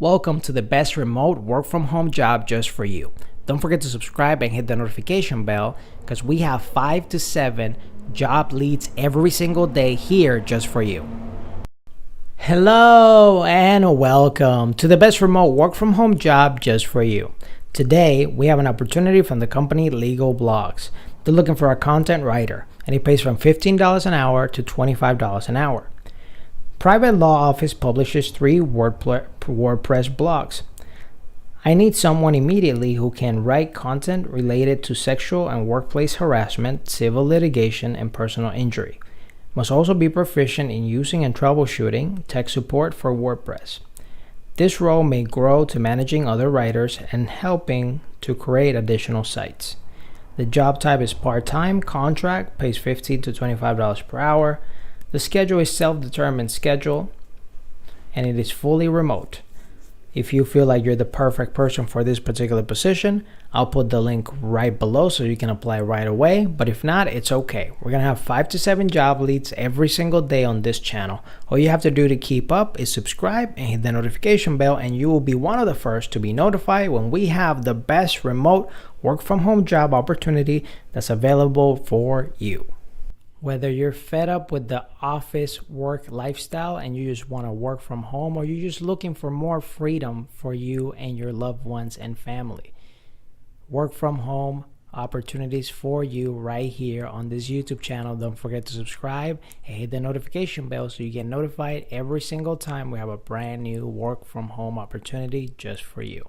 Welcome to the best remote work from home job just for you. Don't forget to subscribe and hit the notification bell because we have 5 to 7 job leads every single day here just for you. Hello and welcome to the best remote work from home job just for you. Today we have an opportunity from the company Legal Blogs. They're looking for a content writer and it pays from $15 an hour to $25 an hour. Private Law Office publishes 3 WordPress blogs. I need someone immediately who can write content related to sexual and workplace harassment, civil litigation, and personal injury. Must also be proficient in using and troubleshooting tech support for WordPress. This role may grow to managing other writers and helping to create additional sites. The job type is part-time, contract, pays $15 to $25 per hour. The schedule is self-determined schedule, and it is fully remote. If you feel like you're the perfect person for this particular position, I'll put the link right below so you can apply right away. But if not, it's okay. We're going to have 5 to 7 job leads every single day on this channel. All you have to do to keep up is subscribe and hit the notification bell, and you will be one of the first to be notified when we have the best remote work from home job opportunity that's available for you. Whether you're fed up with the office work lifestyle and you just want to work from home, or you're just looking for more freedom for you and your loved ones and family, work from home opportunities for you right here on this YouTube channel. Don't forget to subscribe and hit the notification bell so you get notified every single time we have a brand new work from home opportunity just for you.